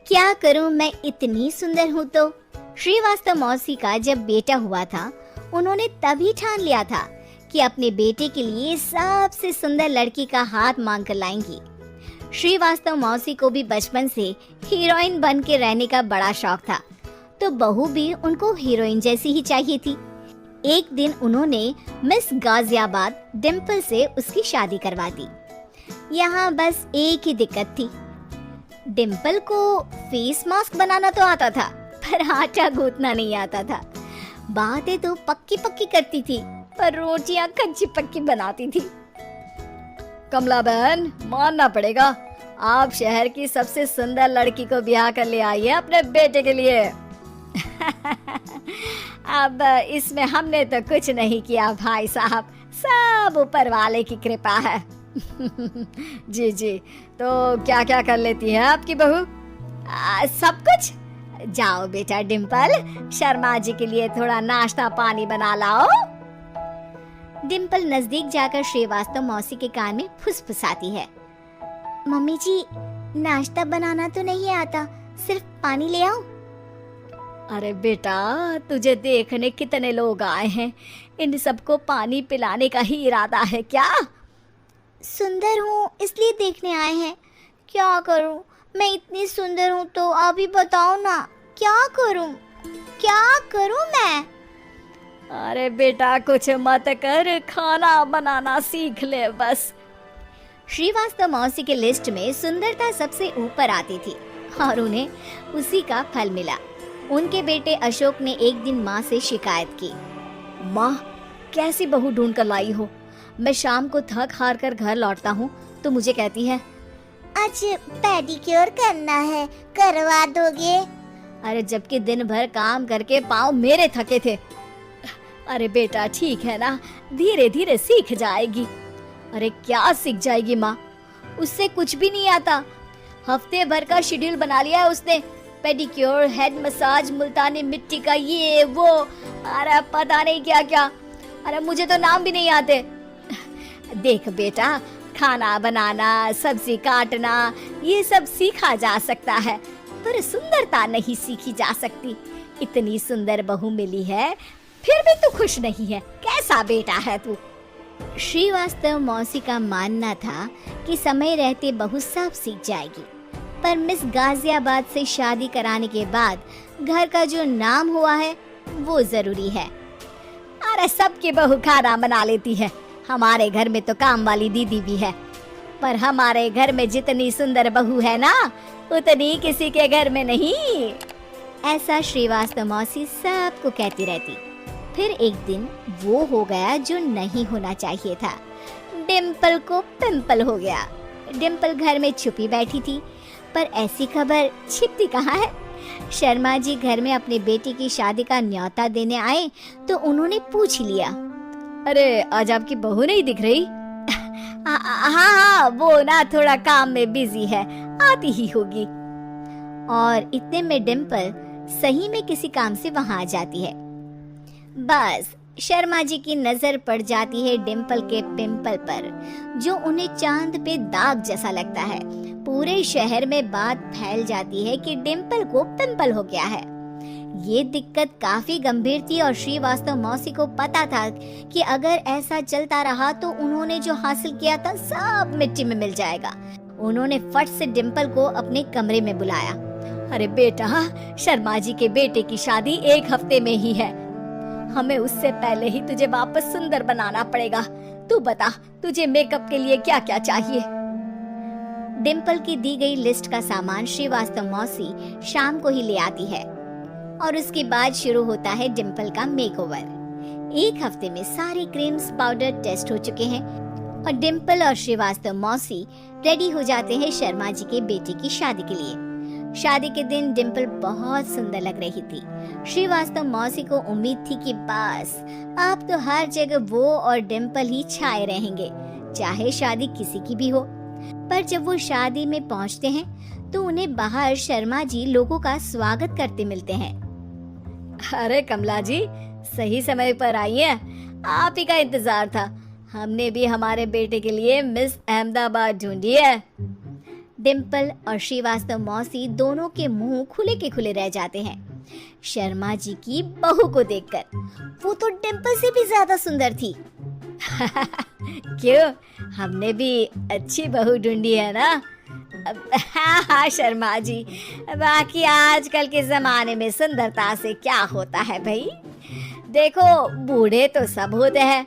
क्या करूं, मैं इतनी सुंदर हूं तो। श्रीवास्तव मौसी का जब बेटा हुआ था, उन्होंने तभी ठान लिया था कि अपने बेटे के लिए सबसे सुंदर लड़की का हाथ मांग कर लाएंगी। श्रीवास्तव मौसी को भी बचपन से हीरोइन बन के रहने का बड़ा शौक था, तो बहू भी उनको हीरोइन जैसी ही चाहिए थी। एक दिन उन्होंने मिस गाजियाबाद डिम्पल से उसकी शादी करवा दी। यहाँ बस एक ही दिक्कत थी, डिम्पल को फेस मास्क बनाना तो आता था, पर आटा गूंथना नहीं आता था। बातें तो पक्की पक्की करती थी, पर रोटियां कच्ची पक्की बनाती थी। कमला बहन, मानना पड़ेगा, आप शहर की सबसे सुंदर लड़की को ब्याह कर ले आई है अपने बेटे के लिए। अब इसमें हमने तो कुछ नहीं किया भाई साहब, सब ऊपर वाले की कृपा है। जी जी, तो क्या क्या कर लेती है आपकी बहू? सब कुछ। जाओ बेटा डिम्पल, शर्मा जी के लिए थोड़ा नाश्ता पानी बना लाओ। डिम्पल नजदीक जाकर श्रीवास्तव मौसी के कान में फुसफुसाती है। मम्मी जी, नाश्ता बनाना तो नहीं आता, सिर्फ पानी ले आओ। अरे बेटा, तुझे देखने कितने लोग आए हैं, इन सबको पानी पिलाने का ही इरादा है क्या? सुंदर हूँ इसलिए देखने आए हैं। क्या करूँ, मैं इतनी सुंदर हूँ तो आप ही बताओ ना, क्या करूँ मैं? अरे बेटा, कुछ मत कर, खाना बनाना सीख ले बस। श्रीवास्तव मौसी के लिस्ट में सुंदरता सबसे ऊपर आती थी और उन्हें उसी का फल मिला। उनके बेटे अशोक ने एक दिन माँ से शिकायत की। माँ, कैसी बहू ढूंढ कर लाई हो? मैं शाम को थक हार कर घर लौटता हूँ तो मुझे कहती है, आज पेडिक्योर करना है, करवा दोगे? अरे जबकि दिन भर काम करके पाँव मेरे थके थे। अरे बेटा ठीक है ना, धीरे धीरे सीख जाएगी। अरे क्या सीख जाएगी माँ, उससे कुछ भी नहीं आता। हफ्ते भर का शेड्यूल बना लिया है उसने, पेडिक्योर, हेड मसाज, मुल्तानी मिट्टी का ये वो, अरे पता नहीं क्या क्या। अरे मुझे तो नाम भी नहीं आते। देख बेटा, खाना बनाना, सब्जी काटना, ये सब सीखा जा सकता है, पर सुंदरता नहीं सीखी जा सकती। इतनी सुंदर बहू मिली है, फिर भी तू खुश नहीं है, कैसा बेटा है तू? श्रीवास्तव मौसी का मानना था कि समय रहते बहू सब सीख जाएगी, पर मिस गाजियाबाद से शादी कराने के बाद घर का जो नाम हुआ है वो जरूरी है। अरे सबकी बहू खाना बना लेती है, हमारे घर में तो काम वाली दीदी भी है, पर हमारे घर में जितनी सुंदर बहू है ना, उतनी किसी के घर में नहीं। ऐसा श्रीवास्तव मौसी सबको कहती रहती। फिर एक दिन वो हो गया जो नहीं होना चाहिए था, डिम्पल को पिंपल हो गया। डिम्पल घर में छुपी बैठी थी, पर ऐसी खबर छिपती कहाँ है। शर्मा जी घर में अपने बेटी की शादी का न्योता देने आए तो उन्होंने पूछ लिया, अरे आज आपकी बहू नहीं दिख रही? हाँ, वो ना थोड़ा काम में बिजी है, आती ही होगी। और इतने में डिम्पल सही में किसी काम से वहां आ जाती है। बस शर्मा जी की नजर पड़ जाती है डिम्पल के पिंपल पर, जो उन्हें चांद पे दाग जैसा लगता है। पूरे शहर में बात फैल जाती है कि डिम्पल को पिंपल हो गया है। ये दिक्कत काफी गंभीर थी और श्रीवास्तव मौसी को पता था कि अगर ऐसा चलता रहा तो उन्होंने जो हासिल किया था सब मिट्टी में मिल जाएगा। उन्होंने फट से डिम्पल को अपने कमरे में बुलाया। अरे बेटा, शर्मा जी के बेटे की शादी 1 हफ्ते में ही है, हमें उससे पहले ही तुझे वापस सुंदर बनाना पड़ेगा। तू बता, तुझे मेकअप के लिए क्या क्या चाहिए? डिम्पल की दी गई लिस्ट का सामान श्रीवास्तव मौसी शाम को ही ले आती है और उसके बाद शुरू होता है डिम्पल का मेकओवर। 1 हफ्ते में सारे क्रीम्स पाउडर टेस्ट हो चुके हैं और डिम्पल और श्रीवास्तव मौसी रेडी हो जाते हैं शर्मा जी के बेटे की शादी के लिए। शादी के दिन डिम्पल बहुत सुंदर लग रही थी। श्रीवास्तव मौसी को उम्मीद थी कि बस अब तो हर जगह वो और डिम्पल ही छाए रहेंगे, चाहे शादी किसी की भी हो। पर जब वो शादी में पहुंचते हैं तो उन्हें बाहर शर्मा जी लोगों का स्वागत करते मिलते हैं। अरे कमला जी, सही समय पर आई हैं, आप ही का इंतजार था। हमने भी हमारे बेटे के लिए मिस अहमदाबाद ढूंढी है। डिम्पल और श्रीवास्तव मौसी दोनों के मुंह खुले के खुले रह जाते हैं शर्मा जी की बहू को देखकर। वो तो डिम्पल से भी ज्यादा सुंदर थी। क्यों, हमने भी अच्छी बहू ढूंढी है ना? हाँ हाँ शर्मा जी, बाकी आजकल के जमाने में सुंदरता से क्या होता है भाई। देखो, बूढ़े तो सब होते हैं।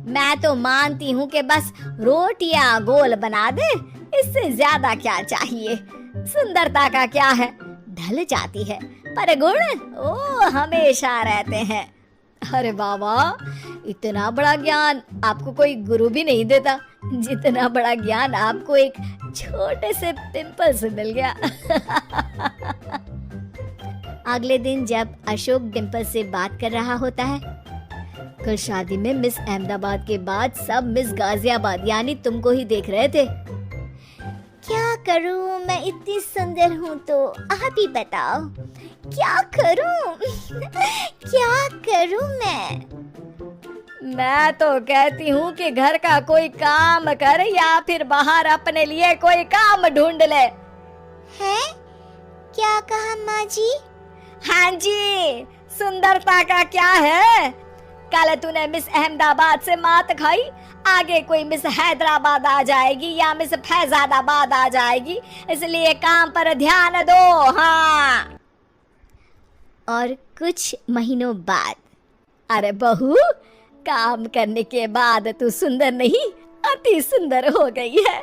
मैं तो मानती हूँ कि बस रोटियां गोल बना दे, इससे ज्यादा क्या चाहिए। सुंदरता का क्या है, ढल जाती है, पर गुण ओ हमेशा रहते हैं। अरे बाबा, इतना बड़ा ज्ञान आपको कोई गुरु भी नहीं देता जितना बड़ा ज्ञान आपको एक छोटे से पिंपल से मिल गया। अगले दिन जब अशोक डिम्पल से बात कर रहा होता है, कल शादी में मिस अहमदाबाद के बाद सब मिस गाजियाबाद यानी तुमको ही देख रहे थे। क्या करूं, मैं इतनी सुंदर हूं तो आप ही बताओ क्या करूं? क्या करूं मैं तो कहती हूँ कि घर का कोई काम कर या फिर बाहर अपने लिए कोई काम ढूंढ ले। है? क्या कहा माँ जी? हाँ जी, सुंदरता का क्या है? कल तूने मिस अहमदाबाद से मात खाई, आगे कोई मिस हैदराबाद आ जाएगी या मिस फैजाबाद आ जाएगी, इसलिए काम पर ध्यान दो। हाँ। और कुछ महीनों बाद, अरे बहू, काम करने के बाद तू सुंदर नहीं, अति सुंदर हो गई है।